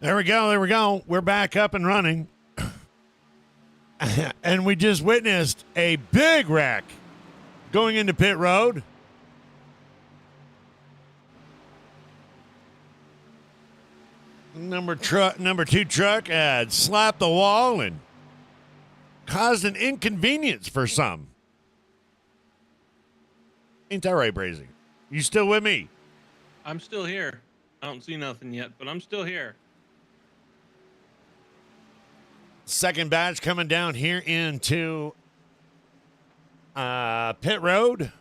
There we go. There we go. We're back up and running. And we just witnessed a big wreck going into pit road. Number two truck had slapped the wall and caused an inconvenience for some. Ain't that right, Brazy? You still with me? I'm still here. I don't see nothing yet, but I'm still here. Second batch coming down here into pit road.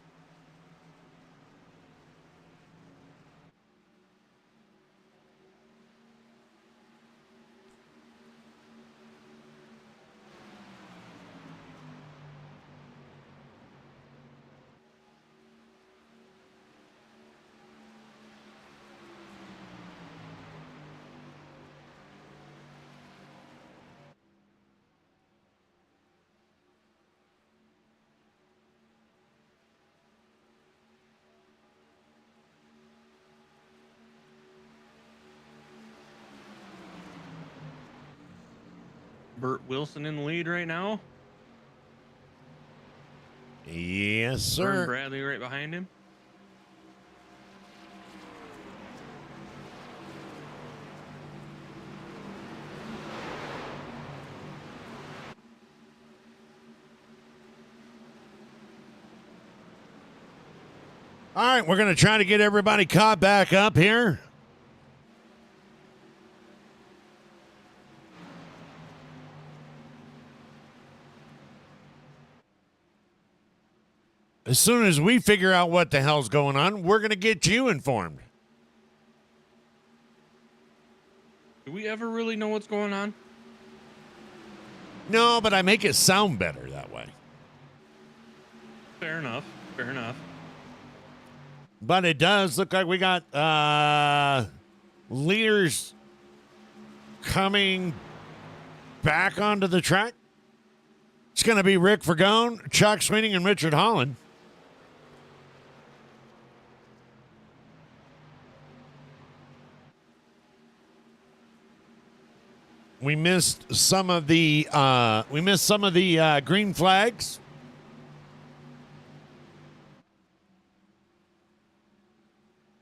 Burt Wilson in the lead right now. Yes, sir. Vern Bradley right behind him. All right, we're going to try to get everybody caught back up here. As soon as we figure out what the hell's going on, we're going to get you informed. Do we ever really know what's going on? No, but I make it sound better that way. Fair enough. Fair enough. But it does look like we got leaders coming back onto the track. It's going to be Rick Fergone, Chuck Sweeney, and Richard Holland. We missed some of the green flags.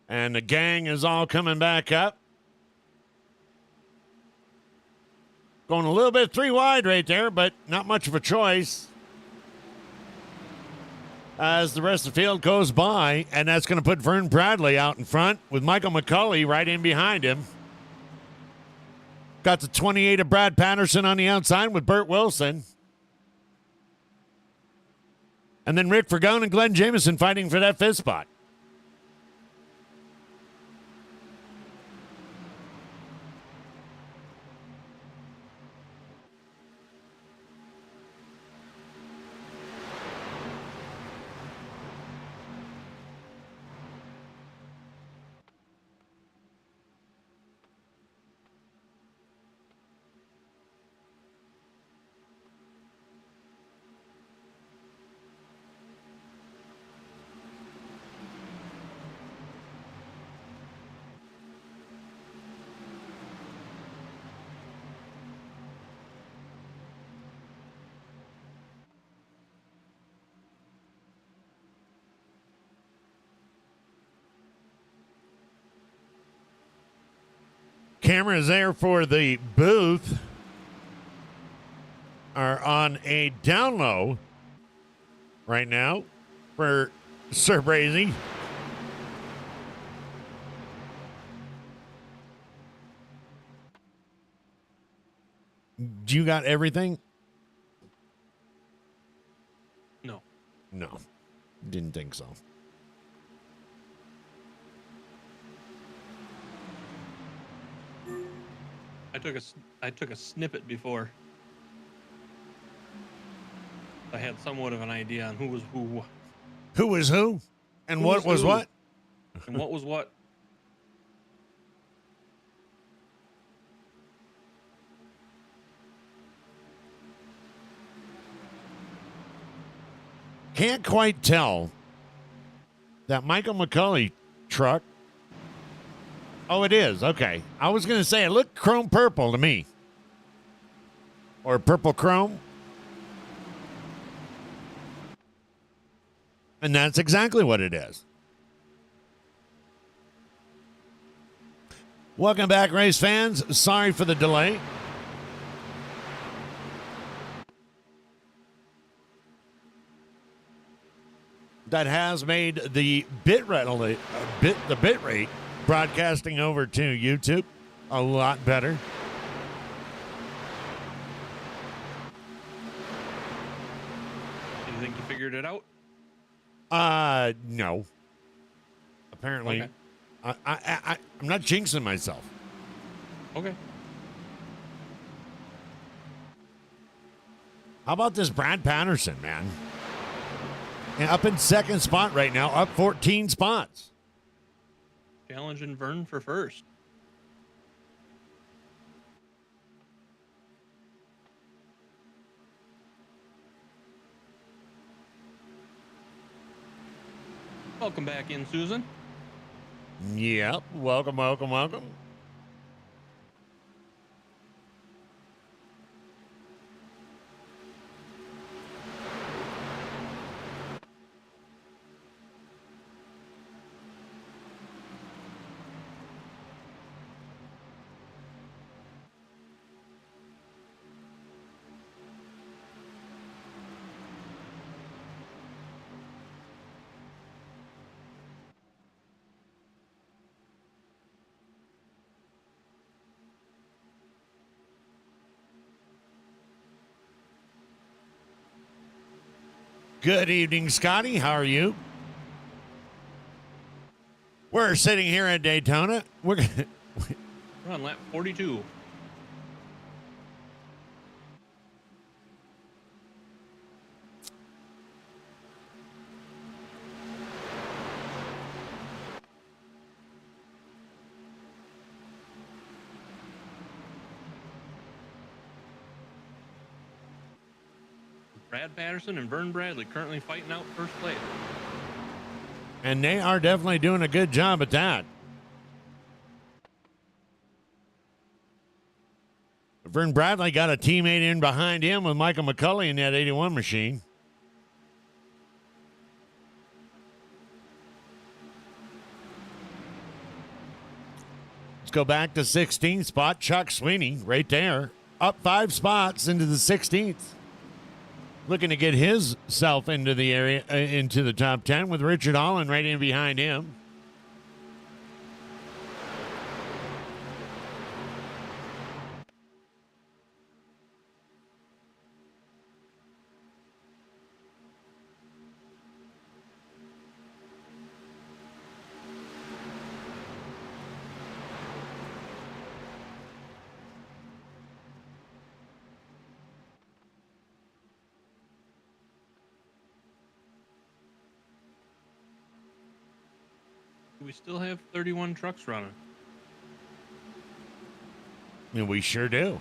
And the gang is all coming back up. Going a little bit three wide right there, but not much of a choice. As the rest of the field goes by, and that's going to put Vern Bradley out in front with Michael McCulley right in behind him. Got the 28 of Brad Patterson on the outside with Burt Wilson. And then Rick Fergone and Glenn Jameson fighting for that fifth spot. Cameras there for the booth are on a down low right now for Sir Brazy. Do you got everything? No. No. Didn't think so. I took a snippet before. I had somewhat of an idea on who was who. Who was who? And what was who? what? And what was what? Can't quite tell. That Michael McCulley truck Oh, it is. Okay. I was going to say it looked chrome purple to me. Or purple chrome. And that's exactly what it is. Welcome back, race fans. Sorry for the delay. That has made the bit rate broadcasting over to YouTube a lot better. Do you think you figured it out? No. Apparently, Okay. I'm not jinxing myself. Okay. How about this Brad Patterson, man? And up in second spot right now, up 14 spots. Challenging Vern for first. Welcome back in, Susan. Yep. Welcome, welcome, welcome. Good evening, Scotty. How are you? We're sitting here at Daytona. We're on lap 42. Brad Patterson and Vern Bradley currently fighting out first place. And they are definitely doing a good job at that. Vern Bradley got a teammate in behind him with Michael McCulley in that 81 machine. Let's go back to 16th spot. Chuck Sweeney right there. Up 5 spots into the 16th. Looking to get himself into the area, into the top 10 with Richard Holland right in behind him. We still have 31 trucks running. And we sure do.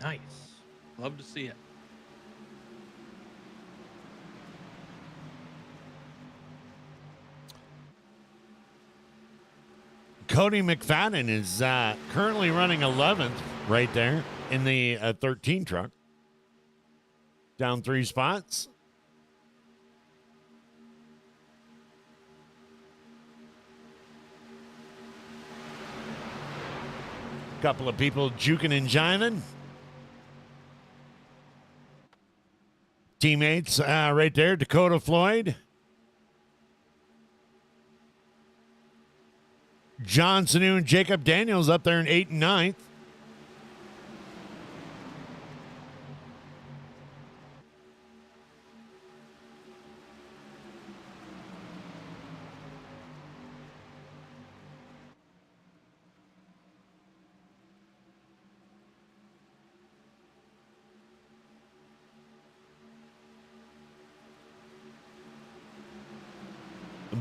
Nice. Love to see it. Cody McFadden is currently running 11th right there in the 13 truck. Down 3 spots. Couple of people juking and jiving. Teammates right there, Dakota Floyd. John Sanu and Jacob Daniels up there in 8th and 9th.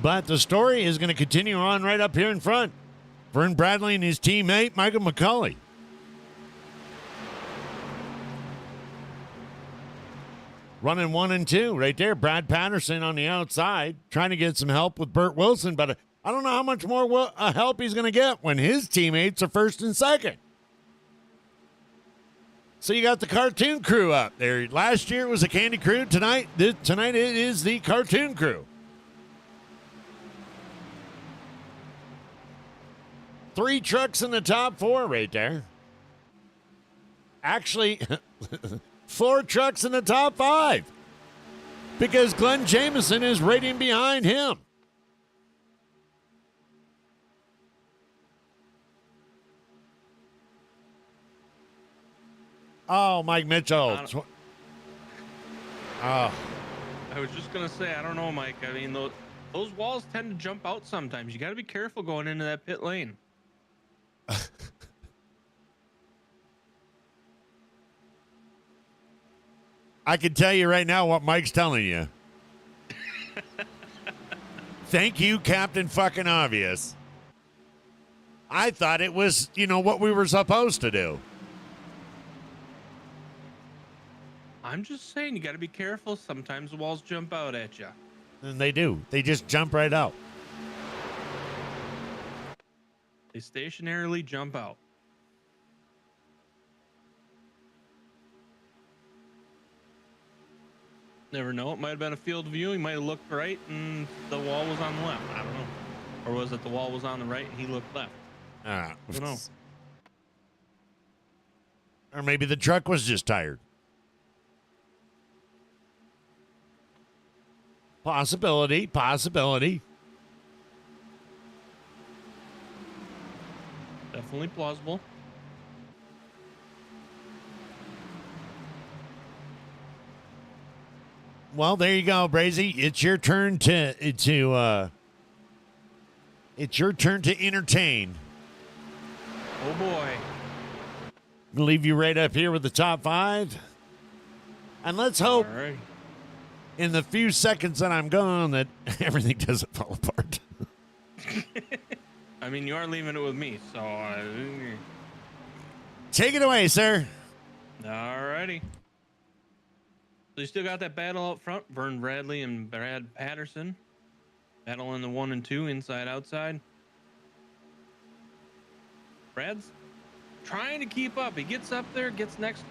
But the story is going to continue on right up here in front. Vern Bradley and his teammate, Michael McCulley. Running 1 and 2 right there. Brad Patterson on the outside, trying to get some help with Burt Wilson, but I don't know how much more help he's going to get when his teammates are first and second. So you got the cartoon crew up there. Last year it was the Candy Crew. Tonight it is the cartoon crew. 3 trucks in the top 4 right there. Actually, 4 trucks in the top 5 because Glenn Jameson is right in behind him. Oh, Mike Mitchell. I was just going to say, I don't know, Mike. I mean, those walls tend to jump out sometimes. You got to be careful going into that pit lane. I can tell you right now what Mike's telling you. Thank you, Captain Fucking Obvious. I thought it was, what we were supposed to do. I'm just saying, you got to be careful. Sometimes the walls jump out at you. And they do. They just jump right out. They stationarily jump out. Never know. It might have been a field view. He might have looked right and the wall was on the left. I don't know. Or was it the wall was on the right and he looked left? I don't know. Or maybe the truck was just tired. Possibility. Definitely plausible. Well, there you go, Brazy. It's your turn to entertain. Oh boy. We'll leave you right up here with the top 5. And let's hope in the few seconds that I'm gone that everything doesn't fall apart. I mean, you are leaving it with me, so take it away, sir. Alrighty. So you still got that battle up front, Vern Bradley and Brad Patterson. Battle in the 1 and 2, inside, outside. Brad's trying to keep up. He gets up there, get next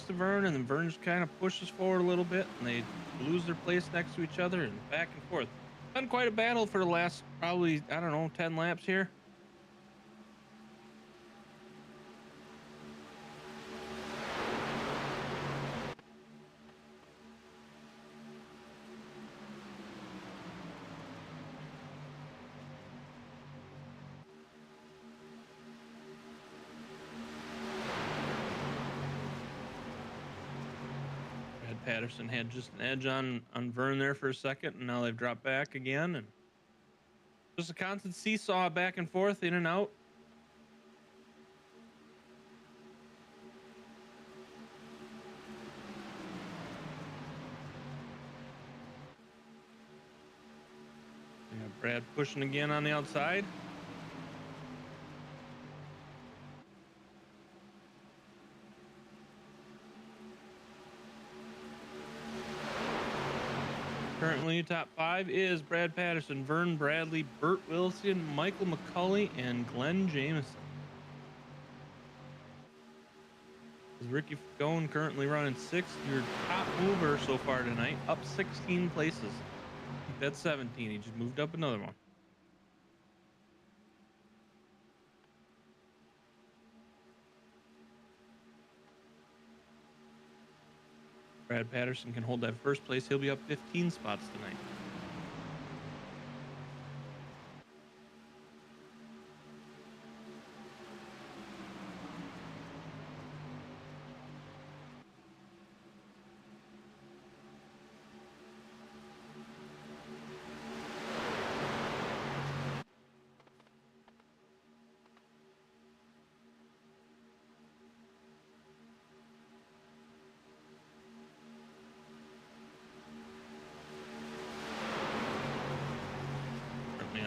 to Vern, and then Vern just kind of pushes forward a little bit, and they lose their place next to each other and back and forth. Been quite a battle for the last probably, 10 laps here. Patterson had just an edge on Vern there for a second, and now they've dropped back again, and just a constant seesaw back and forth, in and out. Yeah, Brad pushing again on the outside. Currently, top 5 is Brad Patterson, Vern Bradley, Burt Wilson, Michael McCulley, and Glenn Jameson. Ricky Fagone currently running 6th, your top mover so far tonight, up 16 places. That's 17. He just moved up another one. Brad Patterson can hold that first place. He'll be up 15 spots tonight.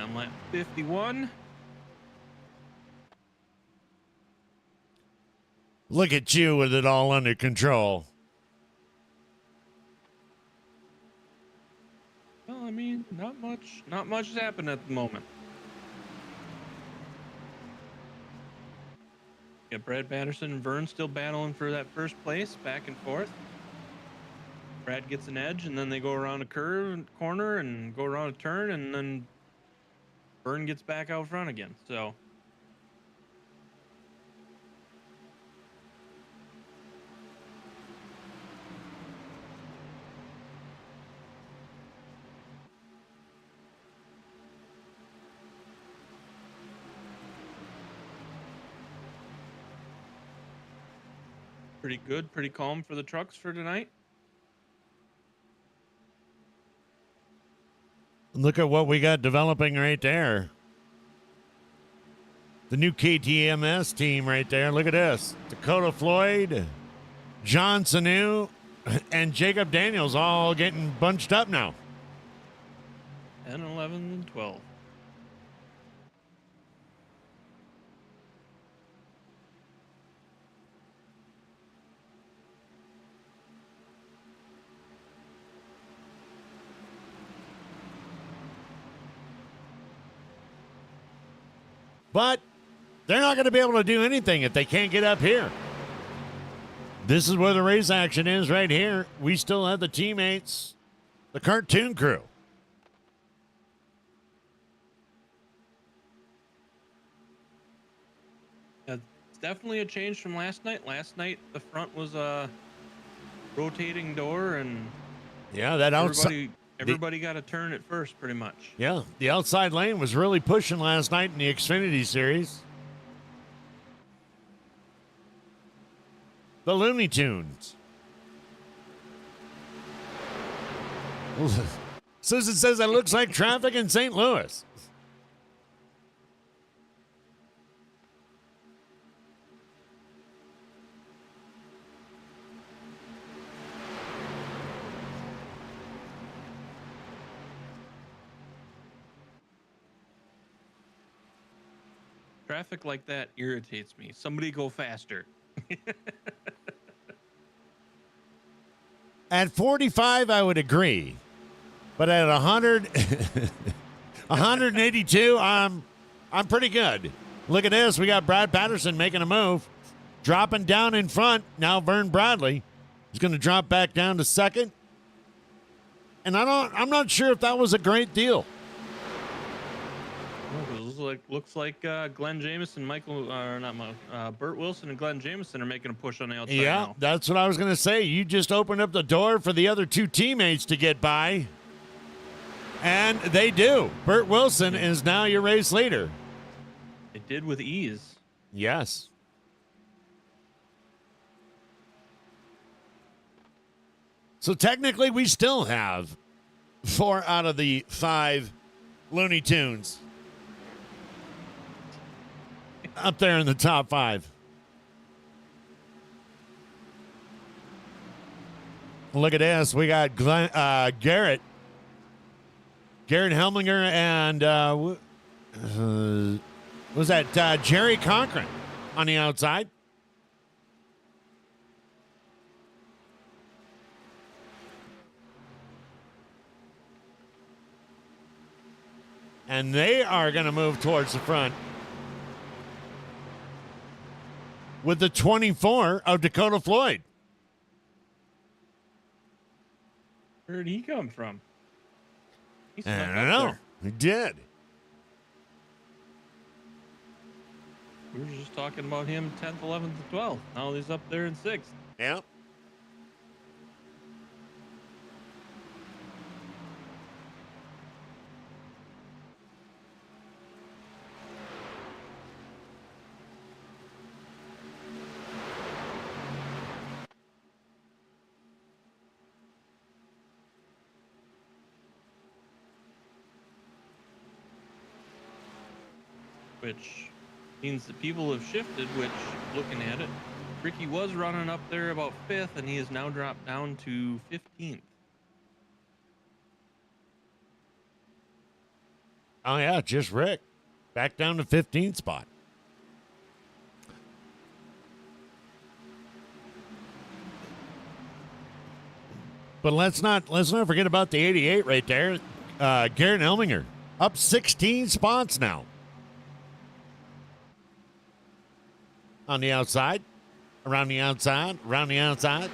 On lap 51. Look at you with it all under control. Well, I mean, not Not much has happened at the moment. Got Brad Patterson and Vern still battling for that first place, back and forth. Brad gets an edge, and then they go around a corner and go around a turn, and then Vern gets back out front again. So pretty good, pretty calm for the trucks for tonight. Look at what we got developing right there. The new KTMS team right there. Look at this. Dakota Floyd, John Sanu, and Jacob Daniels all getting bunched up now. 10, 11, and 12. But they're not going to be able to do anything if they can't get up here. This is where the race action is right here. We still have the teammates, the cartoon crew. It's definitely a change from last night. Last night, the front was a rotating door, and yeah, that outside. Everybody got a turn at first, pretty much. Yeah, the outside lane was really pushing last night in the Xfinity Series. The Looney Tunes. Susan says it looks like traffic in St. Louis. Traffic like that irritates me. Somebody go faster. At 45, I would agree. But at 100, 182, I'm pretty good. Look at this. We got Brad Patterson making a move. Dropping down in front. Now Vern Bradley is going to drop back down to second. And I'm not sure if that was a great deal. Looks like Glenn Jamison, Burt Wilson and Glenn Jamison are making a push on the outside. Yeah, now. That's what I was going to say. You just opened up the door for the other two teammates to get by. And they do. Burt Wilson is now your race leader. It did with ease. Yes. So technically, we still have 4 out of the 5 Looney Tunes up there in the top 5. Look at this. We got Garrett Helminger and was that Jerry Cochran on the outside? And they are going to move towards the front with the 24 of Dakota Floyd. Where did he come from? I don't know. He did. We were just talking about him 10th, 11th, 12th. Now he's up there in 6th. Yeah. Which means that people have shifted, which, looking at it, Ricky was running up there about 5th, and he has now dropped down to 15th. Oh, yeah, just Rick. Back down to 15th spot. But let's not forget about the 88 right there. Garrett Elminger up 16 spots now. On the outside, around the outside, around the outside.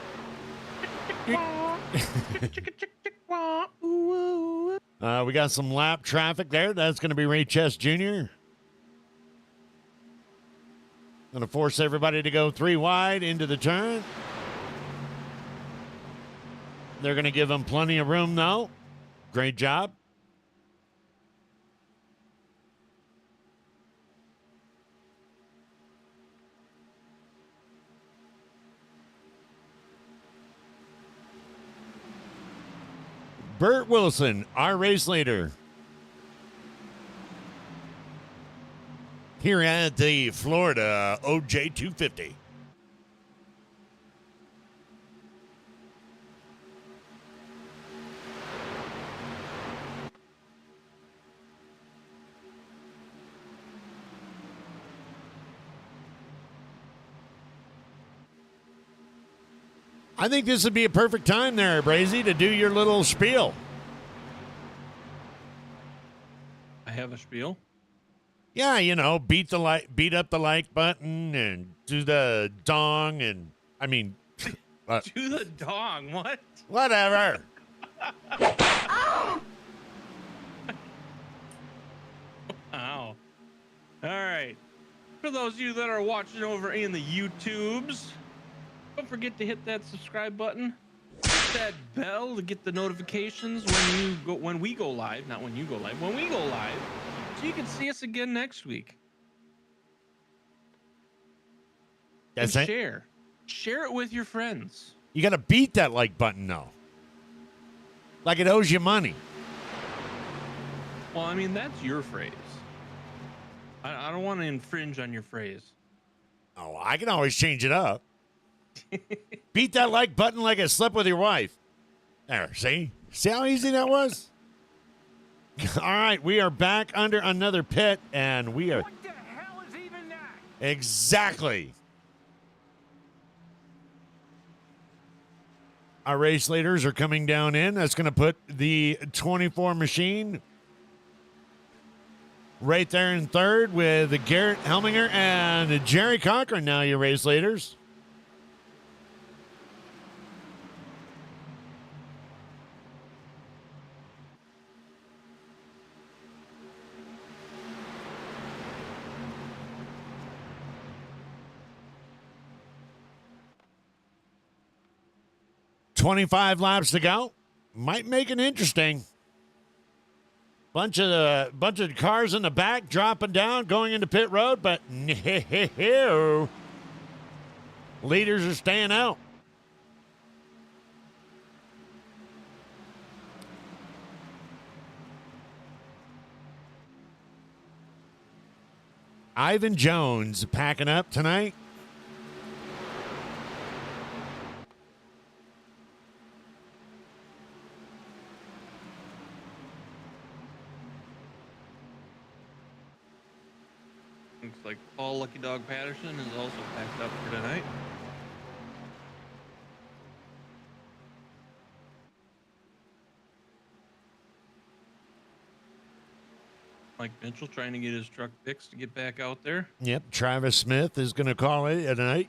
We got some lap traffic there. That's going to be Ray Chess Jr. Going to force everybody to go 3 wide into the turn. They're going to give him plenty of room, though. Great job. Burt Wilson, our race leader, here at the Florida OJ 250. I think this would be a perfect time there, Brazy, to do your little spiel. I have a spiel. Yeah, you know, beat up the like button and do the dong and Do the dong. What? Whatever. Ow. All right. For those of you that are watching over in the YouTubes, don't forget to hit that subscribe button. Hit that bell to get the notifications when we go live. Not when you go live. When we go live, so you can see us again next week. That's and it. Share it with your friends. You got to beat that like button, though. Like it owes you money. Well, I mean, that's your phrase. I don't want to infringe on your phrase. Oh, I can always change it up. Beat that like button like I slept with your wife. There, see? See how easy that was? All right, we are back under another pit, and we are... What the hell is even that? Exactly. Our race leaders are coming down in. That's going to put the 24 machine right there in third with Garrett Helminger and Jerry Cochran. Now your race leaders. $25 laps to go. Might make it interesting. Bunch of cars in the back dropping down, going into pit road, but no. Leaders are staying out. Ivan Jones packing up tonight. Looks like Paul Lucky Dog Patterson is also packed up for tonight. Mike Mitchell trying to get his truck fixed to get back out there. Yep, Travis Smith is going to call it tonight.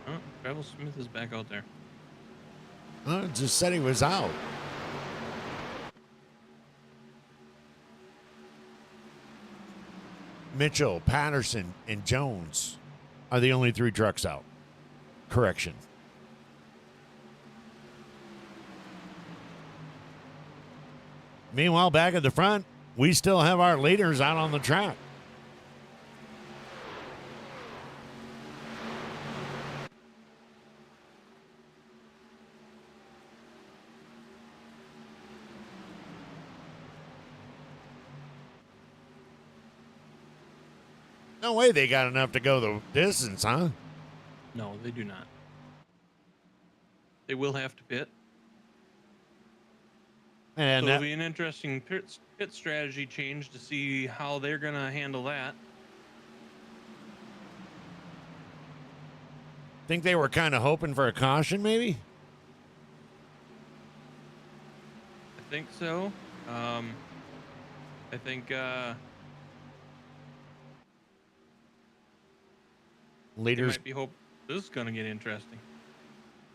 Oh, Travis Smith is back out there. It just said he was out. Mitchell, Patterson, and Jones are the only 3 trucks out. Correction. Meanwhile, back at the front, we still have our leaders out on the track. No way they got enough to go the distance, huh? No, they do not. They will have to pit. And So it'll be an interesting pit strategy change to see how they're going to handle that. think they were kind of hoping for a caution, maybe? I think so. I think they Leaders. might be hope this is going to get interesting.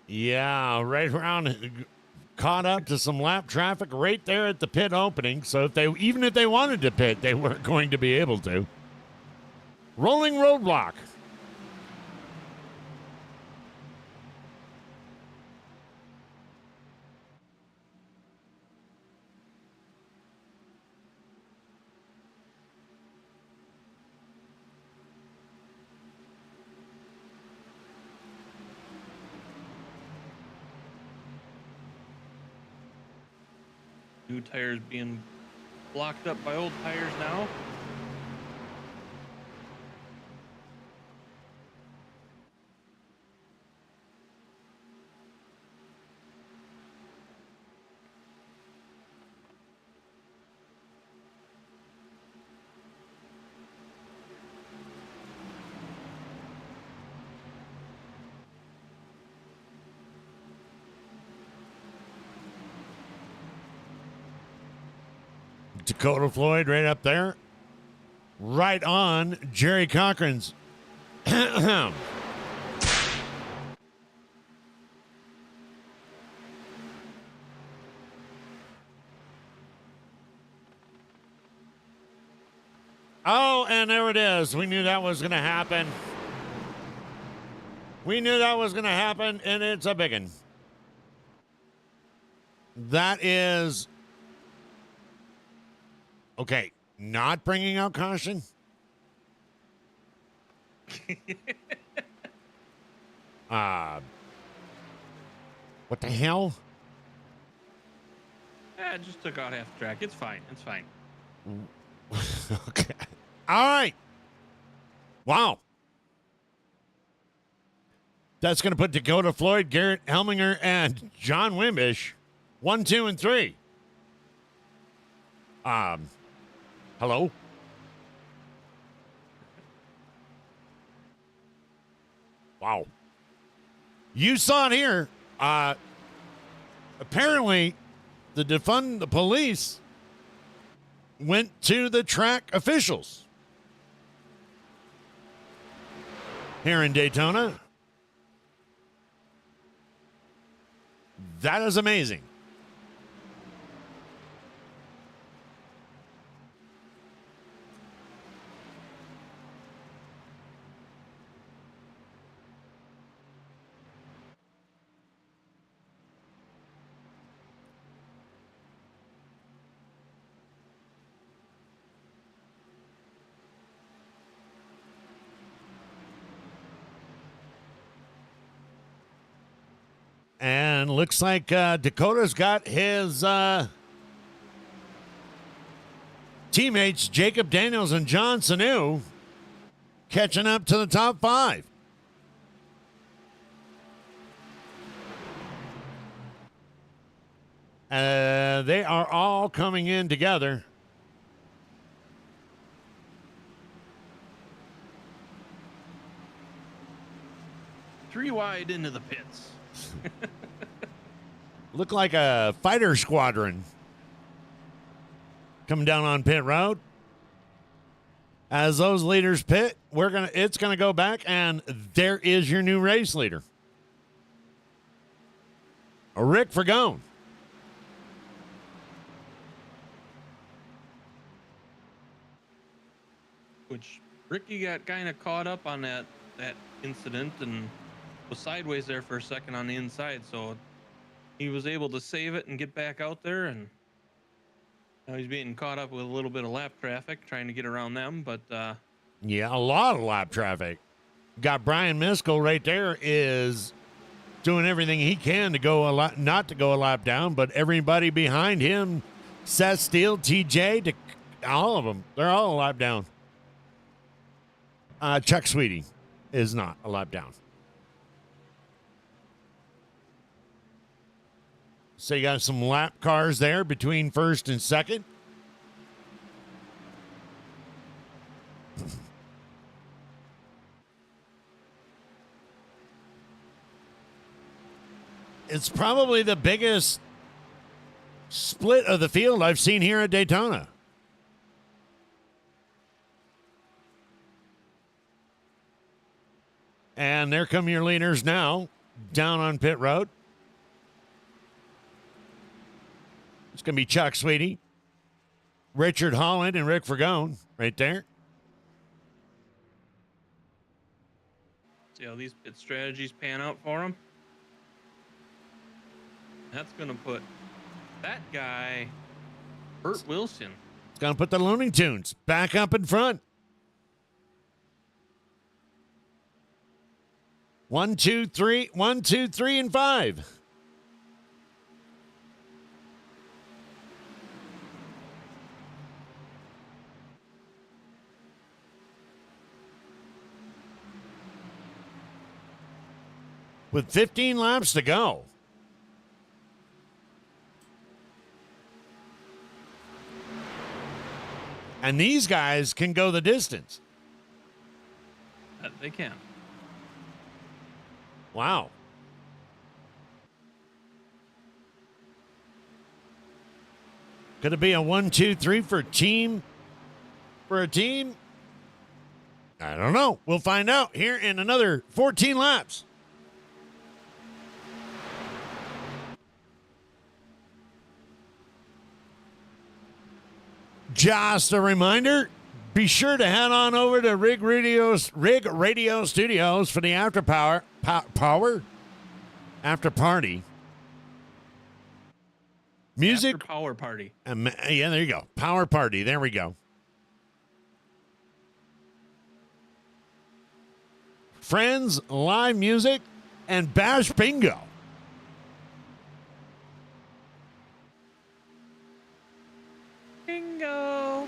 Yeah, right around, caught up to some lap traffic right there at the pit opening. So even if they wanted to pit, they weren't going to be able to. Rolling roadblock. New tires being blocked up by old tires now. Dakota Floyd right up there. Right on Jerry Cochran's. Oh, and there it is. We knew that was going to happen. We knew that was going to happen, and it's a biggin. That is... Okay, not bringing out caution? What the hell? I just took out half track. It's fine. It's fine. Okay. All right. Wow. That's going to put Dakota Floyd, Garrett Helminger, and John Wimbish 1, 2, and 3. Hello? Wow. You saw it here. Apparently, the defund the police went to the track officials here in Daytona. That is amazing. And looks like Dakota's got his teammates, Jacob Daniels and John Sanu, catching up to the top 5. They are all coming in together. Three wide into the pits. Look like a fighter squadron coming down on pit road. As those leaders pit, it's gonna go back, and there is your new race leader, Rick Fergone. Which Ricky got kind of caught up on that incident and was sideways there for a second on the inside, so he was able to save it and get back out there, and now he's being caught up with a little bit of lap traffic trying to get around them. But yeah, a lot of lap traffic. Got Brian Miskell right there, is doing everything he can to go not to go a lap down, but everybody behind him, Seth Steele, TJ, all of them, they're all a lap down. Chuck Sweetie is not a lap down. So you got some lap cars there between first and second. It's probably the biggest split of the field I've seen here at Daytona. And there come your leaders now down on pit road. It's going to be Chuck Sweetie, Richard Holland, and Rick Fergone right there. See how these pit strategies pan out for them. That's going to put that guy, Burt Wilson. It's going to put the Looney Tunes back up in front. 1, 2, 3, 1, 2, 3, and 5. With 15 laps to go. And these guys can go the distance. They can. Wow. Could it be a 1, 2, 3 for a team? I don't know. We'll find out here in another 14 laps. Just a reminder, be sure to head on over to Rig Radio Studios for the after party. Music. After power party. Yeah, there you go. Power party. There we go. Friends, live music, and Bash Bingo. Bingo.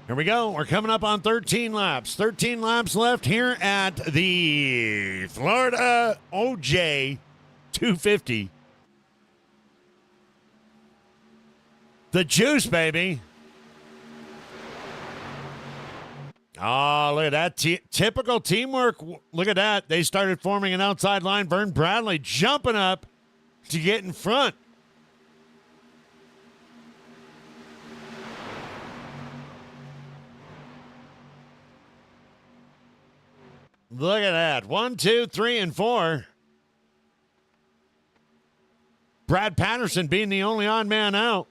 Here we go. We're coming up on 13 laps. 13 laps left here at the Florida OJ 250. The juice, baby. Oh, look at that. Typical teamwork. Look at that. They started forming an outside line. Vern Bradley jumping up to get in front. Look at that. 1, 2, 3, and 4. Brad Patterson being the only odd man out.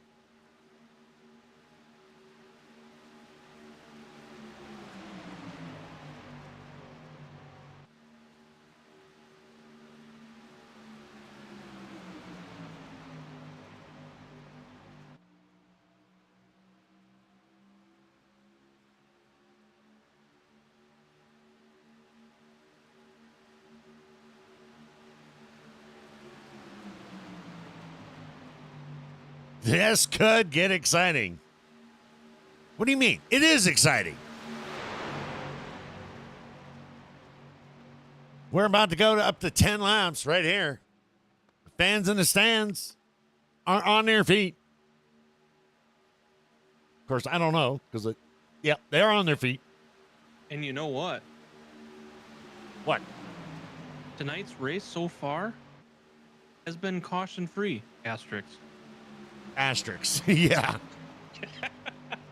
This could get exciting. What do you mean? It is exciting. We're about to go to up to 10 laps right here. Fans in the stands are on their feet. Of course, I don't know because, they're on their feet. And you know what? What? Tonight's race so far has been caution-free. Asterisks. Asterisks. Yeah.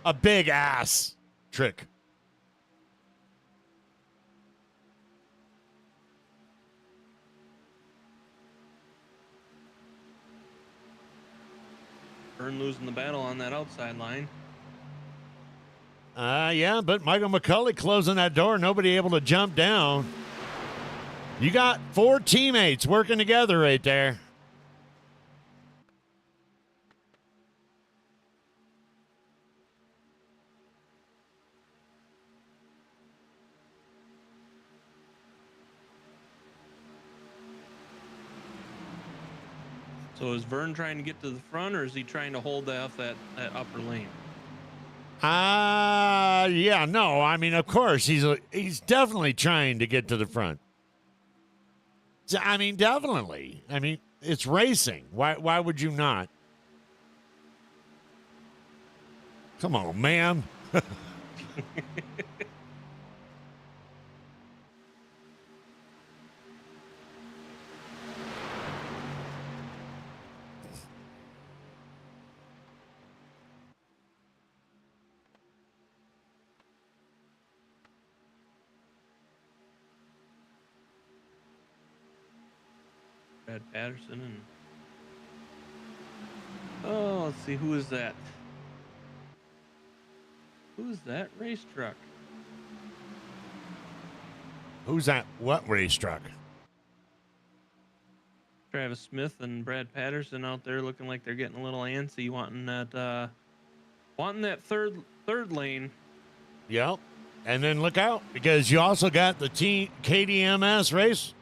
A big ass trick. Vern losing the battle on that outside line. Yeah, but Michael McCulley closing that door. Nobody able to jump down. You got 4 teammates working together right there. So is Vern trying to get to the front, or is he trying to hold off that upper lane? Yeah, no. I mean, of course, he's definitely trying to get to the front. I mean, definitely. I mean, it's racing. Why would you not? Come on, man. Brad Patterson and oh, let's see, who is that? Who's that race truck? Who's that? What race truck? Travis Smith and Brad Patterson out there looking like they're getting a little antsy, wanting that third lane. Yep. And then look out, because you also got the KDMS race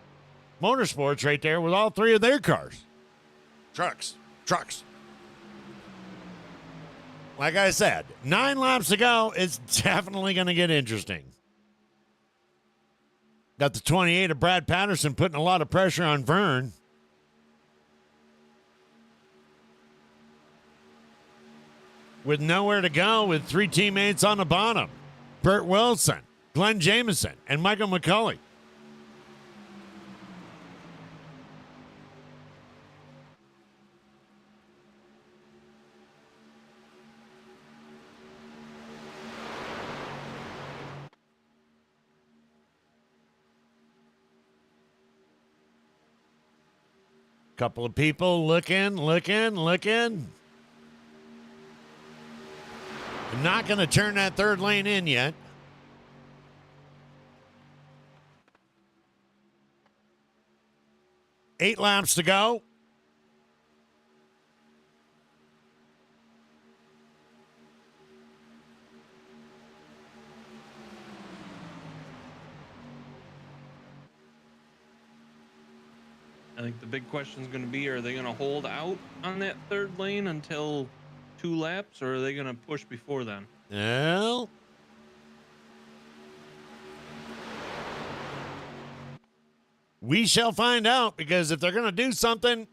motorsports right there with all three of their cars. Trucks. Like I said, 9 laps to go. It's definitely going to get interesting. Got the 28 of Brad Patterson putting a lot of pressure on Vern. With nowhere to go, with 3 teammates on the bottom. Burt Wilson, Glenn Jameson, and Michael McCulley. Couple of people looking. Not going to turn that third lane in yet. Eight laps to go. I think the big question is going to be, are they going to hold out on that third lane until 2 laps, or are they going to push before then? Well, we shall find out, because if they're going to do something,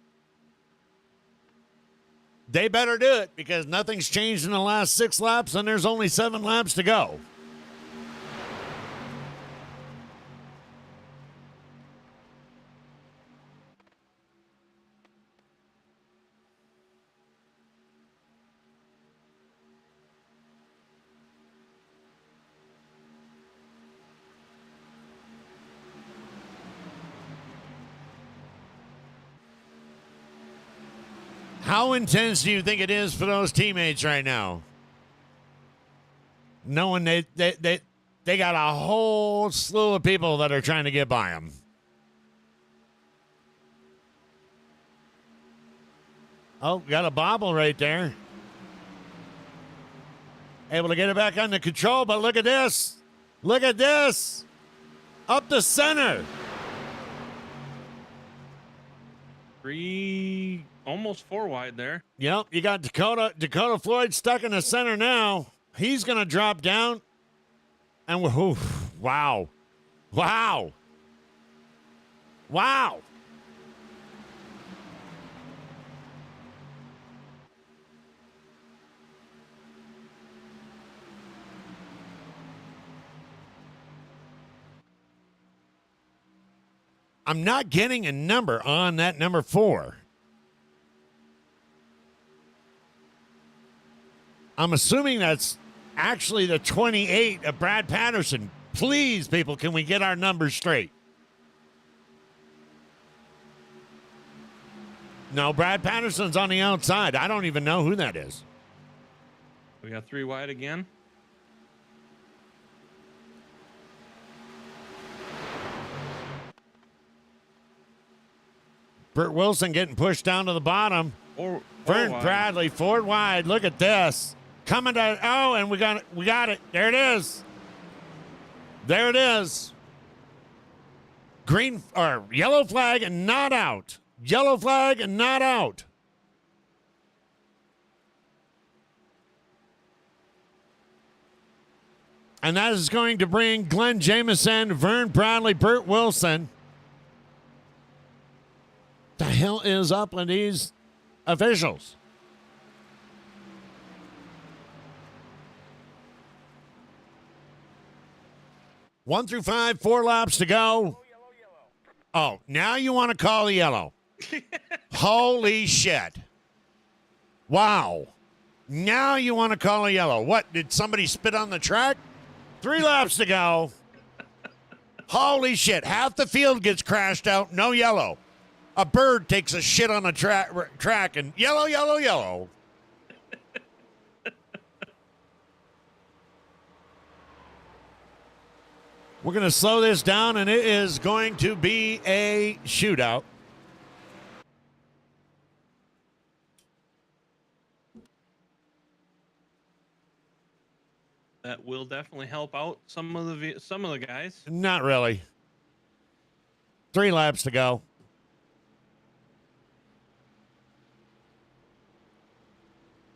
they better do it, because nothing's changed in the last 6 laps and there's only 7 laps to go. How intense do you think it is for those teammates right now? Knowing they got a whole slew of people that are trying to get by them. Oh, got a bobble right there. Able to get it back under control, but look at this. Look at this. Up the center. 3, almost 4 wide there. Yep, you got Dakota Floyd stuck in the center now. He's going to drop down. And wow. I'm not getting a number on that number 4. I'm assuming that's actually the 28 of Brad Patterson. Please, people, can we get our numbers straight? No, Brad Patterson's on the outside. I don't even know who that is. We got 3 wide again. Burt Wilson getting pushed down to the bottom. Vern Bradley, 4 wide. Look at this. Coming to, oh, and we got it. There it is. There it is. Green or yellow flag and not out. Yellow flag and not out. And that is going to bring Glenn Jameson, Vern Bradley, Burt Wilson. The hell is up with these officials? One through five, 4 laps to go. Oh, now you want to call the yellow. Holy shit. Wow. Now you want to call a yellow. What, did somebody spit on the track? 3 laps to go. Holy shit. Half the field gets crashed out. No yellow. A bird takes a shit on the track and yellow, yellow, yellow. We're going to slow this down, and it is going to be a shootout. That will definitely help out some of the guys. Not really. 3 laps to go.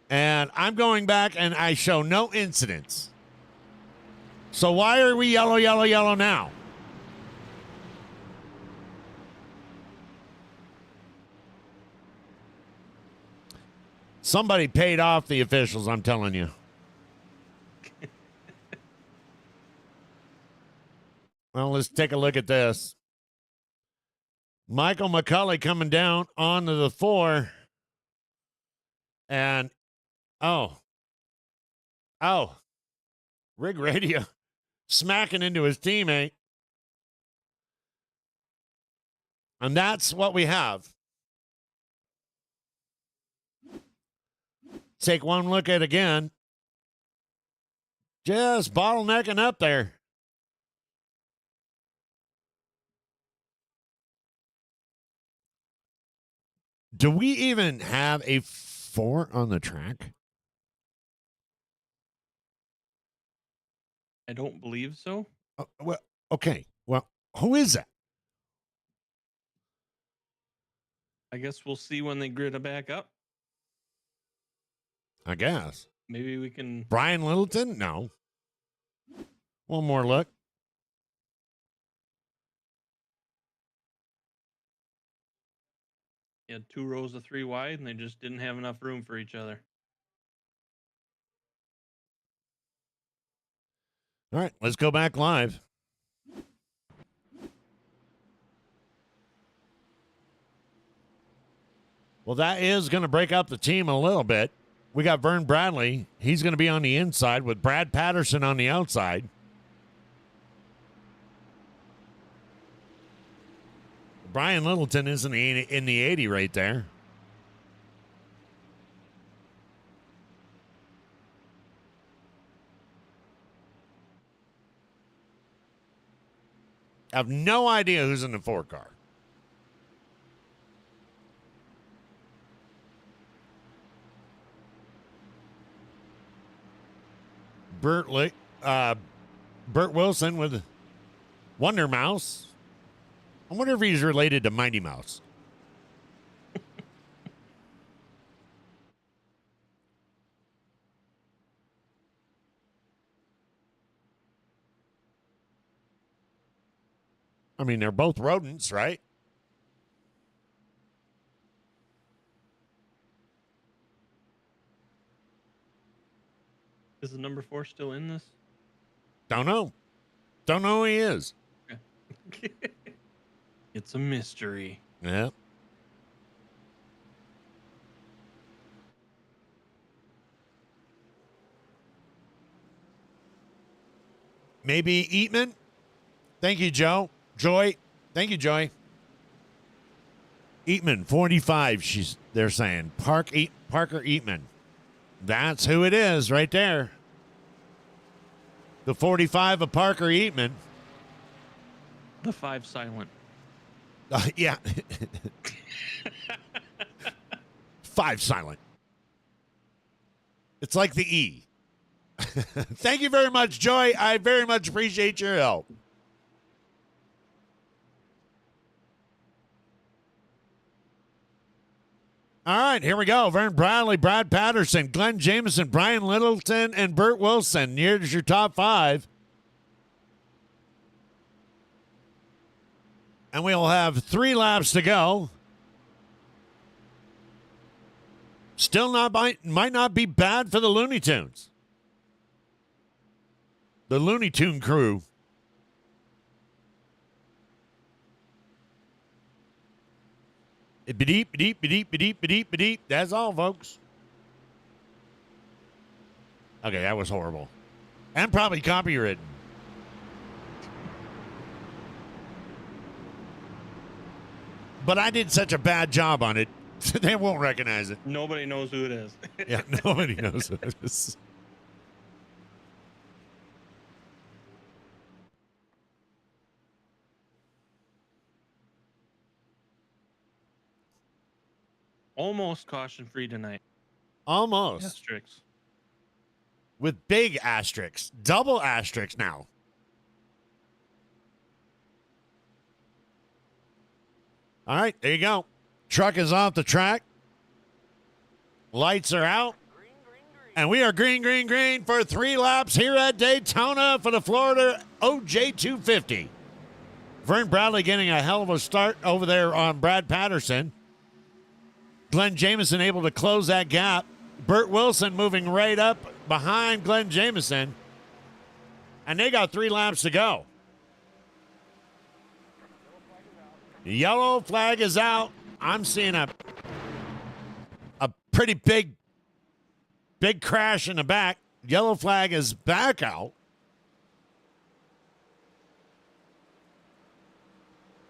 And I'm going back, and I show no incidents. So why are we yellow, yellow, yellow now? Somebody paid off the officials, I'm telling you. Well, let's take a look at this. Michael McCulley coming down onto the 4. And, oh, Rig Radio smacking into his teammate. And that's what we have. Take one look at it again. Just bottlenecking up there. Do we even have a 4 on the track? I don't believe so. Well, okay. Well, who is that? I guess we'll see when they grid it back up. I guess. Maybe we can. Brian Littleton? No. One more look. He had 2 rows of 3 wide, and they just didn't have enough room for each other. All right, let's go back live. Well, that is going to break up the team a little bit. We got Vern Bradley. He's going to be on the inside with Brad Patterson on the outside. Brian Littleton is in the 80 right there. I have no idea who's in the 4 car. Burt Wilson with Wonder Mouse. I wonder if he's related to Mighty Mouse. I mean, they're both rodents, right? Is the number 4 still in this? Don't know. Don't know who he is. It's a mystery. Yeah. Maybe Eatman? Thank you, Joe. Joy. Thank you, Joy. Eatman, 45, they're saying. Parker Eatman. That's who it is right there. The 45 of Parker Eatman. The 5 silent. Yeah. 5 silent. It's like the E. Thank you very much, Joy. I very much appreciate your help. All right, here we go. Vern Bradley, Brad Patterson, Glenn Jameson, Brian Littleton, and Burt Wilson. Here's your top 5. And we'll have 3 laps to go. Still might not be bad for the Looney Tunes. The Looney Tune crew. Bedeep, bedeep, bedeep, bedeep, bedeep, bedeep. That's all, folks. Okay, that was horrible. And probably copywritten. But I did such a bad job on it, they won't recognize it. Nobody knows who it is. Yeah, nobody knows who it is. Almost caution free tonight. Almost. Asterisks. With big asterisks. Double asterisks now. All right, there you go. Truck is off the track. Lights are out. And we are green, green, green for 3 laps here at Daytona for the Florida OJ250. Vern Bradley getting a hell of a start over there on Brad Patterson. Glenn Jameson able to close that gap. Burt Wilson moving right up behind Glenn Jameson. And they got 3 laps to go. Yellow flag is out. I'm seeing a pretty big crash in the back. Yellow flag is back out.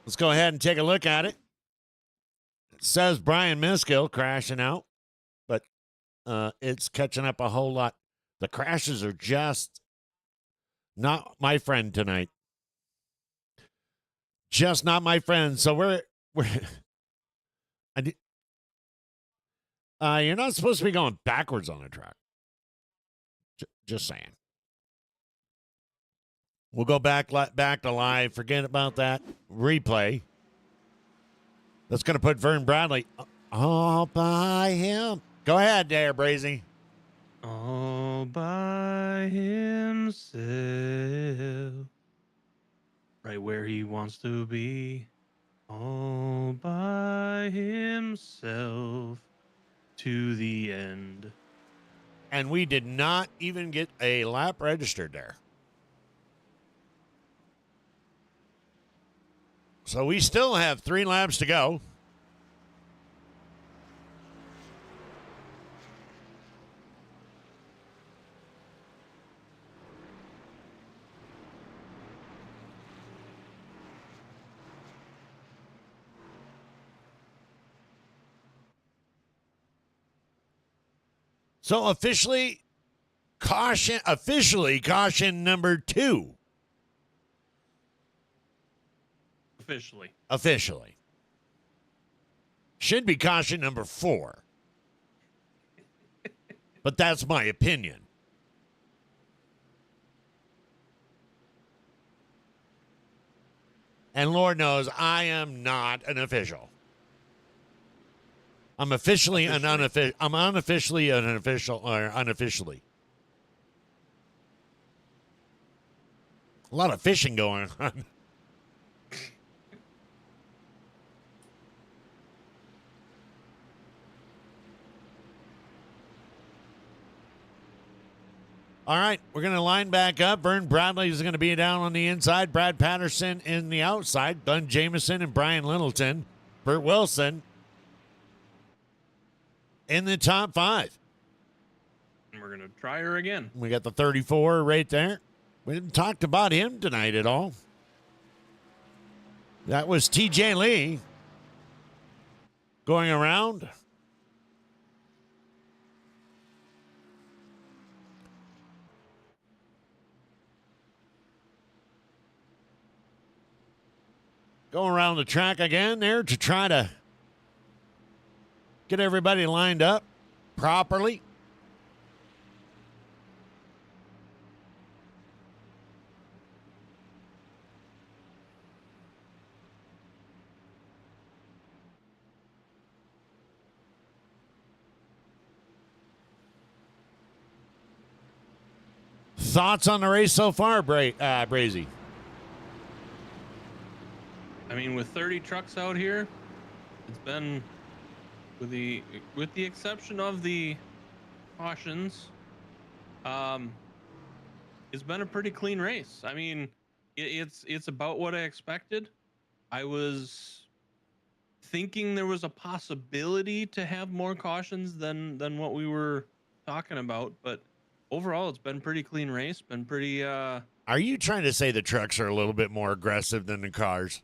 Let's go ahead and take a look at it. It says Brian Miskill crashing out, but it's catching up a whole lot. The crashes are just not my friend tonight. Just not my friend. So we're you're not supposed to be going backwards on the track. Just saying. We'll go back to live. Forget about that replay. That's going to put Vern Bradley all by him. Go ahead there, Brazy. All by himself. Right where he wants to be. All by himself. To the end. And we did not even get a lap registered there. So we still have 3 laps to go. So officially caution number 2. Officially. Should be caution number 4. But that's my opinion. And Lord knows I am not an official. I'm officially an unofficial. I'm unofficially an official or unofficially. A lot of fishing going on. All right, we're going to line back up. Vern Bradley is going to be down on the inside. Brad Patterson in the outside. Glenn Jameson and Brian Littleton. Burt Wilson in the top 5. And we're going to try her again. We got the 34 right there. We didn't talk about him tonight at all. That was TJ Lee going around. Going around the track again there to try to get everybody lined up properly. Thoughts on the race so far, Brazy? I mean, with 30 trucks out here, it's been, with the exception of the cautions, it's been a pretty clean race. I mean, it's about what I expected. I was thinking there was a possibility to have more cautions than what we were talking about, but overall it's been pretty clean race. Been pretty Are you trying to say the trucks are a little bit more aggressive than the cars?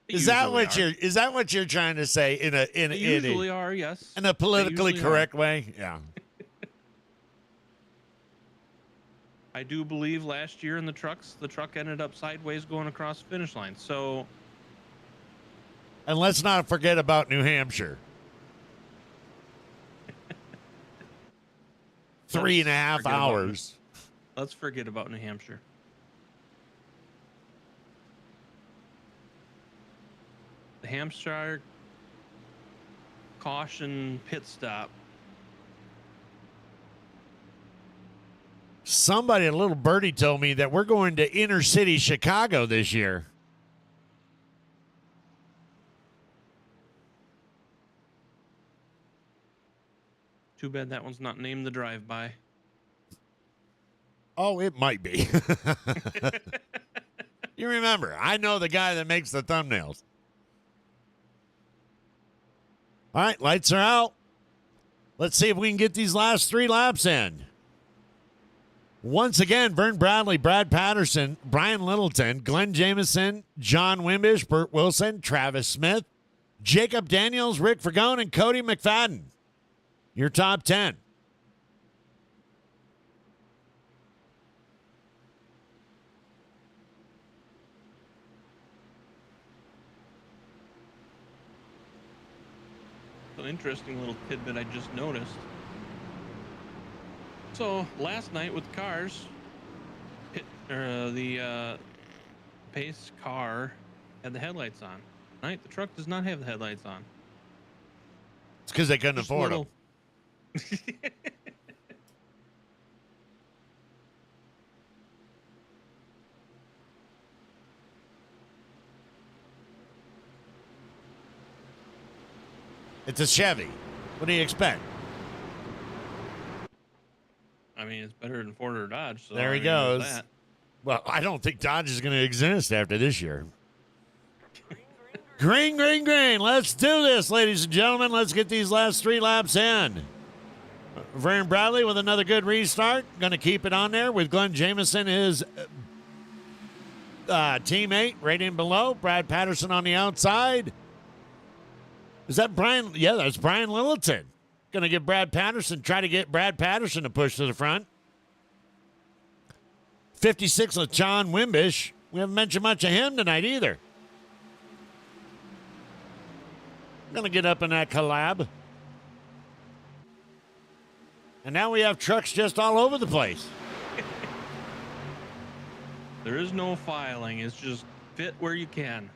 Is that what you're trying to say They usually are, yes. in a politically They usually correct way? Yeah. I do believe last year in the truck ended up sideways going across the finish line. So, And let's not forget about New Hampshire. 3.5 hours. Let's forget about New Hampshire. The Hampshire caution pit stop. Somebody, a little birdie, told me that we're going to inner city Chicago this year. Too bad that one's not named the drive-by. Oh, it might be. You remember, I know the guy that makes the thumbnails. All right, lights are out. Let's see if we can get these last 3 laps in. Once again, Vern Bradley, Brad Patterson, Brian Littleton, Glenn Jamieson, John Wimbish, Burt Wilson, Travis Smith, Jacob Daniels, Rick Fergone, and Cody McFadden. Your top 10. So interesting little tidbit I just noticed. So last night with cars, the pace car had the headlights on. Tonight the truck does not have the headlights on. It's because they couldn't Just afford them. little- It's a Chevy. What do you expect? I mean, it's better than Ford or Dodge. So There he I mean, there's goes. that. Well, I don't think Dodge is going to exist after this year. Green, green, green. Let's do this, ladies and gentlemen. Let's get these last 3 laps in. Vern Bradley with another good restart. Going to keep it on there with Glenn Jamieson, his teammate, right in below. Brad Patterson on the outside. Is that Brian? Yeah, that's Brian Littleton. Going to get Brad Patterson, try to get Brad Patterson to push to the front. 56 with John Wimbish. We haven't mentioned much of him tonight either. Going to get up in that collab. And now we have trucks just all over the place. There is no filing. It's just fit where you can.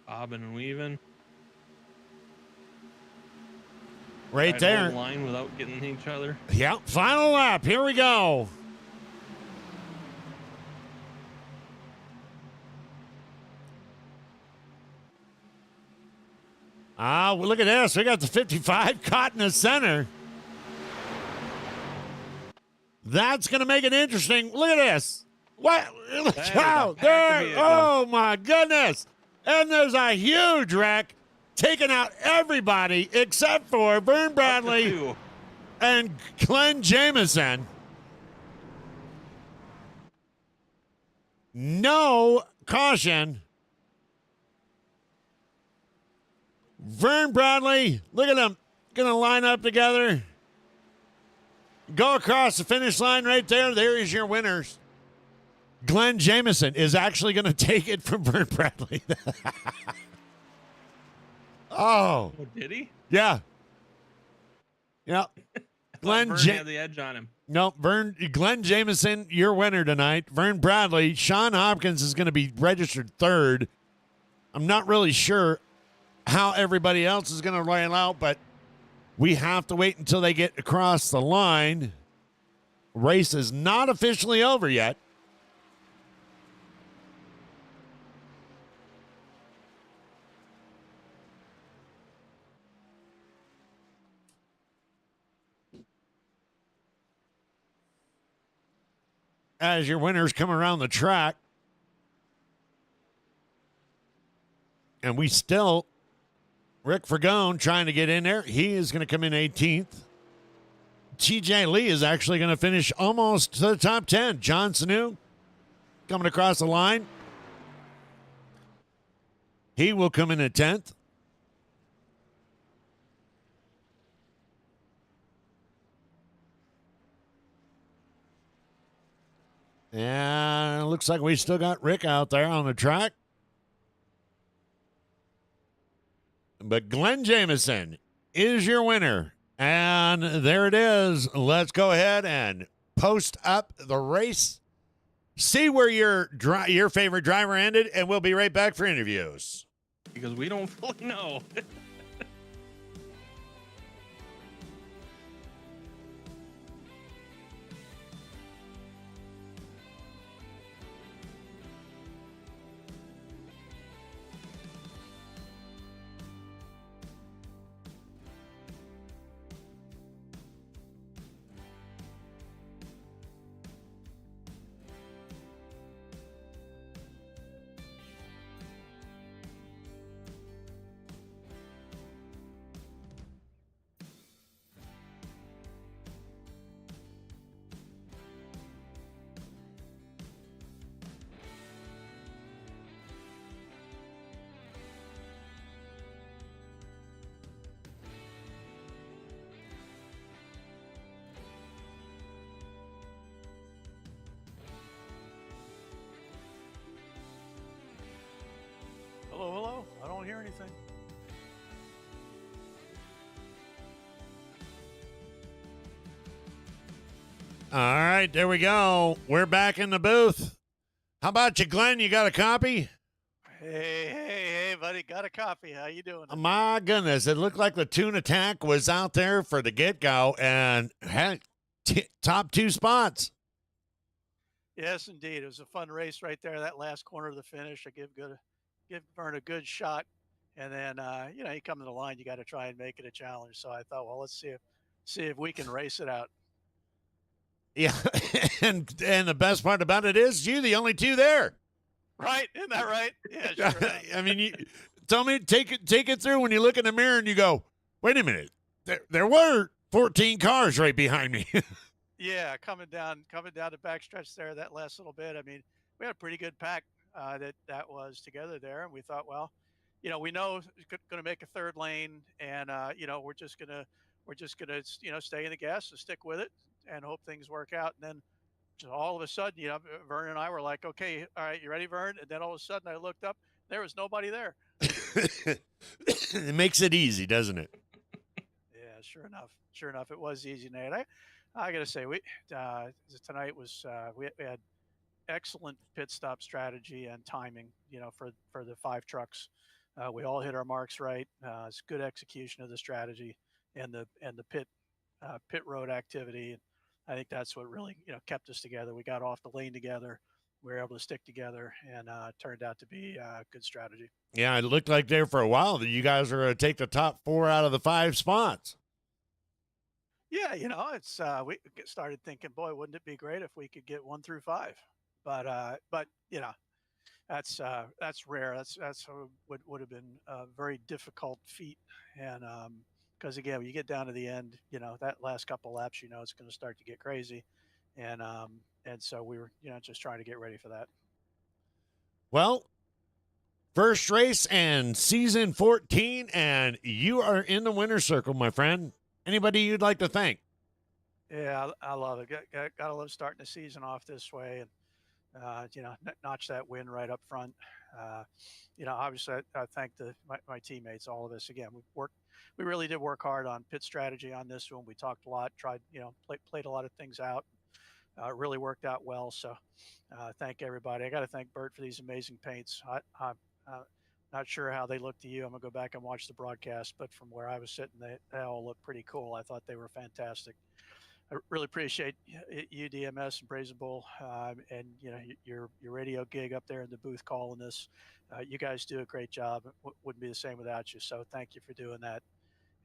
Bobbing and weaving. Right Try to hold there. the line without getting each other. Yeah, final lap. Here we go. Well, look at this. We got the 55 caught in the center. That's going to make it interesting. Look at this. What? That is a Wow, pack there. of vehicles. Oh, my goodness. And there's a huge wreck taking out everybody except for Vern Bradley Two. and Glenn Jamieson. No caution. Vern Bradley, look at them. Going to line up together. Go across the finish line right there. There is your winners. Glenn Jamieson is actually going to take it from Vern Bradley. Oh, Oh, did he? yeah. Yeah. Glenn Vern Ja- had the edge on him. No, Glenn Jamieson, your winner tonight. Vern Bradley, Sean Hopkins is going to be registered third. I'm not really sure how everybody else is going to rail out, but We have to wait until they get across the line. Race is not officially over yet. As your winners come around the track. And we still, Rick Fergone trying to get in there. He is going to come in 18th. TJ Lee is actually going to finish almost to the top 10. John Sanu coming across the line. He will come in at 10th. And it looks like we still got Rick out there on the track. But Glenn Jameson is your winner. And there it is. Let's go ahead and post up the race. See where your favorite driver ended, and we'll be right back for interviews. Because we don't fully know. Hello? I don't hear anything. All right, there we go. We're back in the booth. How about you, Glenn? You got a copy? Hey, buddy. Got a copy. How you doing? My goodness, it looked like the Toon Attack was out there for the get-go and had top 2 spots. Yes, indeed. It was a fun race right there. That last corner of the finish, I give Vern a good shot, and then you come to the line, you got to try and make it a challenge. So I thought, well, let's see if we can race it out. Yeah, and the best part about it is you the only 2 there. Right? Isn't that right? Yeah, sure. I mean, tell me, take it through when you look in the mirror and you go, wait a minute, there were 14 cars right behind me. Yeah, coming down the backstretch there, that last little bit. I mean, we had a pretty good pack that was together there, and we thought, well, we know it's going to make a third lane, and we're just gonna stay in the gas and stick with it and hope things work out. And then just all of a sudden, Vern and I were like, okay, all right, you ready, Vern? And then all of a sudden, I looked up, there was nobody there. It makes it easy, doesn't it? Yeah, sure enough, it was easy, Nate. I got to say, tonight was we had excellent pit stop strategy and timing, for the 5 trucks. We all hit our marks right. It's good execution of the strategy and the pit road activity. And I think that's what really, kept us together. We got off the lane together. We were able to stick together, and turned out to be a good strategy. Yeah, it looked like there for a while that you guys are going to take the top 4 out of the 5 spots. Yeah, it's we started thinking, boy, wouldn't it be great if we could get 1 through 5? But that's rare. That's would have been a very difficult feat, and because again, when you get down to the end, that last couple laps, it's going to start to get crazy, and so we were just trying to get ready for that. Well, first race and season 14, and you are in the winner's circle, my friend. Anybody you'd like to thank? Yeah, I love it. Gotta love starting the season off this way, and notch that win right up front. Obviously, I thank my teammates, all of us. Again, we really did work hard on pit strategy on this one. We talked a lot, tried, played a lot of things out. It really worked out well. So, thank everybody. I got to thank Bert for these amazing paints. Not sure how they look to you. I'm gonna go back and watch the broadcast, but from where I was sitting, they all look pretty cool. I thought they were fantastic. I really appreciate you, DMS and Brazen Bull, and your radio gig up there in the booth calling this. You guys do a great job. Wouldn't be the same without you. So thank you for doing that.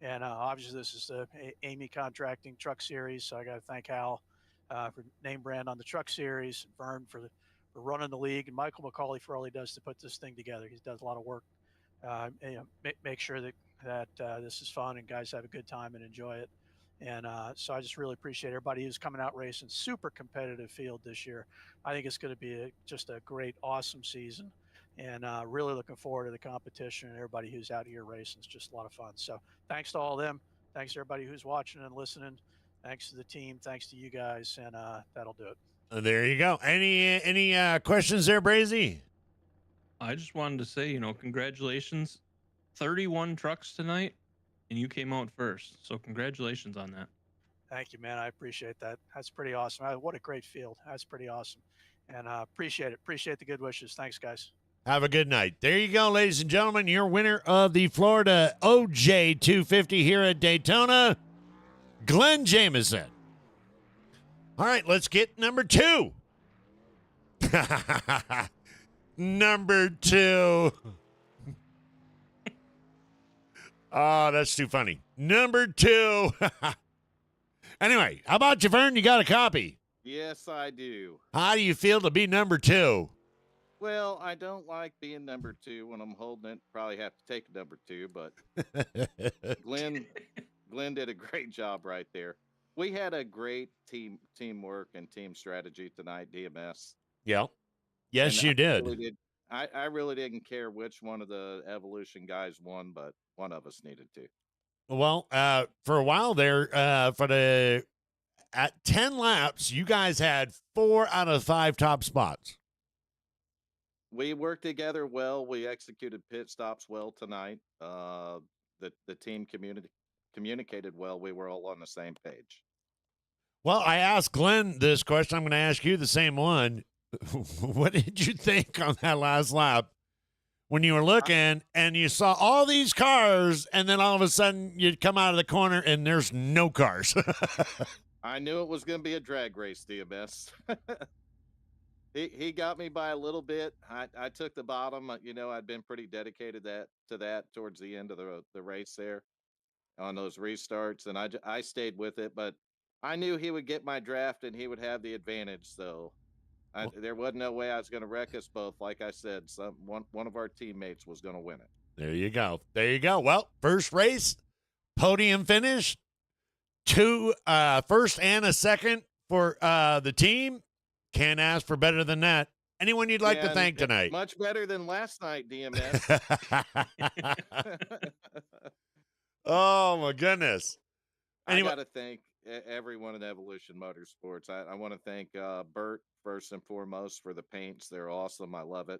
And obviously, this is the Amy Contracting Truck Series. So I got to thank Hal for name brand on the Truck Series, Vern for running the league, and Michael McCauley for all he does to put this thing together. He does a lot of work. Make sure that this is fun and guys have a good time and enjoy it. And so I just really appreciate everybody who's coming out racing. Super competitive field this year. I think it's going to be just a great, awesome season. And really looking forward to the competition and everybody who's out here racing. It's just a lot of fun. So thanks to all of them. Thanks to everybody who's watching and listening. Thanks to the team. Thanks to you guys. And that'll do it. There you go. Any questions there, Brazy? I just wanted to say, congratulations. 31 trucks tonight, and you came out first. So congratulations on that. Thank you, man. I appreciate that. That's pretty awesome. What a great field. That's pretty awesome. And appreciate it. Appreciate the good wishes. Thanks, guys. Have a good night. There you go, ladies and gentlemen. Your winner of the Florida OJ 250 here at Daytona, Glenn Jameson. All right, let's get number 2. Number 2. Oh, that's too funny. Number 2. Anyway, how about you, Vern? You got a copy? Yes, I do. How do you feel to be number 2? Well, I don't like being number 2 when I'm holding it. Probably have to take number 2, but Glenn did a great job right there. We had a great teamwork and team strategy tonight, DMS. Yeah. Yes, you did. I really didn't care which one of the Evolution guys won, but one of us needed to. Well, for a while there, at 10 laps, you guys had 4 out of 5 top spots. We worked together well. We executed pit stops well tonight. The team communicated well. We were all on the same page. Well, I asked Glenn this question. I'm going to ask you the same one. What did you think on that last lap when you were looking and you saw all these cars and then all of a sudden you'd come out of the corner and there's no cars? I knew it was going to be a drag race, DMS. He got me by a little bit. I took the bottom. I'd been pretty dedicated to that towards the end of the race there on those restarts, and I stayed with it. But I knew he would get my draft and he would have the advantage. So there wasn't no way I was going to wreck us both. Like I said, one of our teammates was going to win it. There you go. There you go. Well, first race, podium finish, 2 first and a second for the team. Can't ask for better than that. Anyone you'd like to thank tonight? Much better than last night, DMS. Oh, my goodness. Anyway, I got to thank everyone at Evolution Motorsports. I want to thank Bert, first and foremost, for the paints. They're awesome. I love it.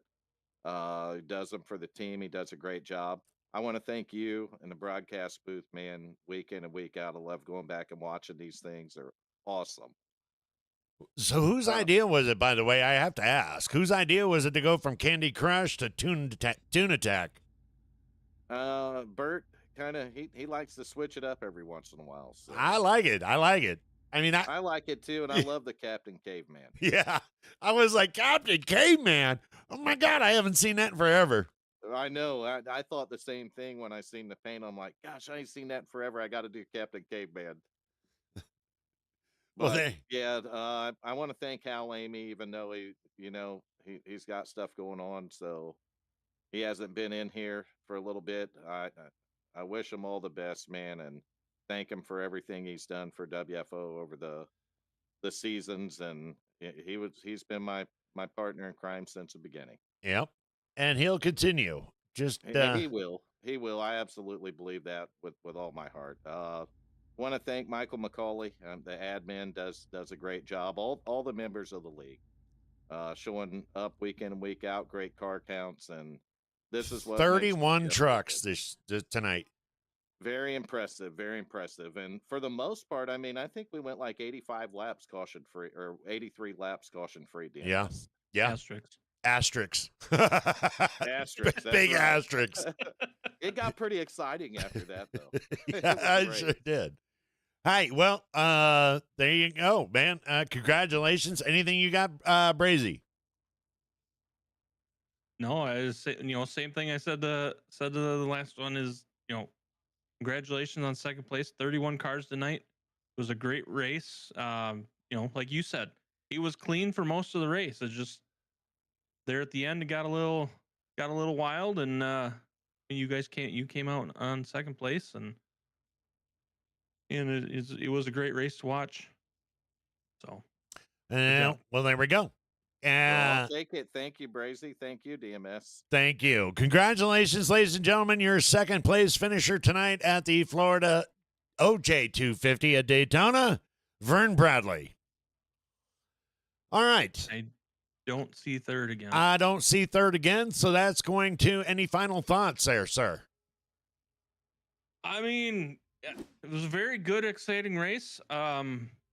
He does them for the team. He does a great job. I want to thank you in the broadcast booth, man, week in and week out. I love going back and watching these things. They're awesome. So whose idea was it, by the way? I have to ask. Whose idea was it to go from Candy Crush to Toon Attack? Bert kind of he likes to switch it up every once in a while. So. I like it. I mean, I like it too, and I love the Captain Caveman. Yeah, I was like, Captain Caveman. Oh my God, I haven't seen that in forever. I know. I thought the same thing when I seen the paint. I'm like, gosh, I ain't seen that in forever. I got to do Captain Caveman. But, I want to thank Hal Amy, even though he's got stuff going on, so he hasn't been in here for a little bit. I wish him all the best, man, and thank him for everything he's done for WFO over the seasons, and he's been my partner in crime since the beginning. Yep, and he'll continue. He will. I absolutely believe that with all my heart. Want to thank Michael McCauley, the admin does a great job. All the members of the league showing up week in and week out, great car counts, and this is what 31 trucks this tonight. Very impressive, and for the most part, I mean, I think we went like 85 laps caution free or 83 laps caution free. Yeah. Asterisks. Asterisks, that's Big right. asterisks. It got pretty exciting after that, though. It Yeah, was I great. sure did. Hey, well, there you go, man. Congratulations. Anything you got, Brazy? No, I just say, same thing I said to the last one is, congratulations on second place. 31 cars tonight. It was a great race. Like you said, he was clean for most of the race. It's just there at the end it got a little wild, and you guys came out on second place, and it was a great race to watch. So job. Well, there we go. Well, I'll take it. Thank you, Brazy. Thank you, DMS. Thank you. Congratulations, ladies and gentlemen. Your second place finisher tonight at the Florida OJ 250 at Daytona, Vern Bradley. All right. I don't see third again. I don't see third again, so that's going to any final thoughts there, sir? I mean, it was a very good, exciting race.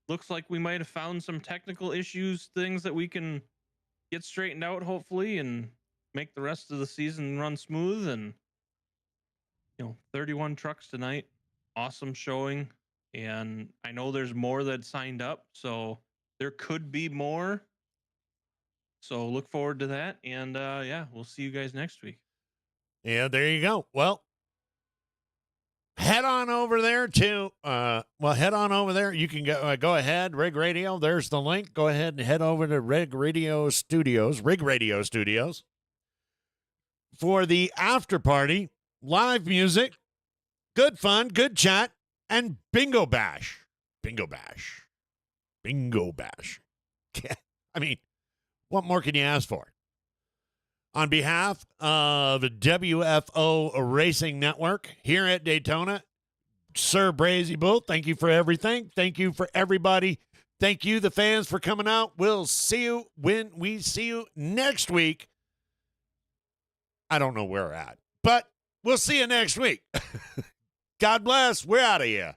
Looks like we might have found some technical issues, things that we can get straightened out, hopefully, and make the rest of the season run smooth. And 31 trucks tonight, awesome showing. And I know there's more that signed up, so there could be more. So look forward to that. And we'll see you guys next week. Yeah, there you go. Well, head on over there to head on over there. You can go ahead, Rig Radio. There's the link. Go ahead and head over to Rig Radio Studios for the after party, live music, good fun, good chat, and bingo bash. Bingo bash. I mean, what more can you ask for? On behalf of WFO Racing Network here at Daytona, Sir Brazy Bull, thank you for everything. Thank you for everybody. Thank you, the fans, for coming out. We'll see you when we see you next week. I don't know where we're at, but we'll see you next week. God bless. We're out of here.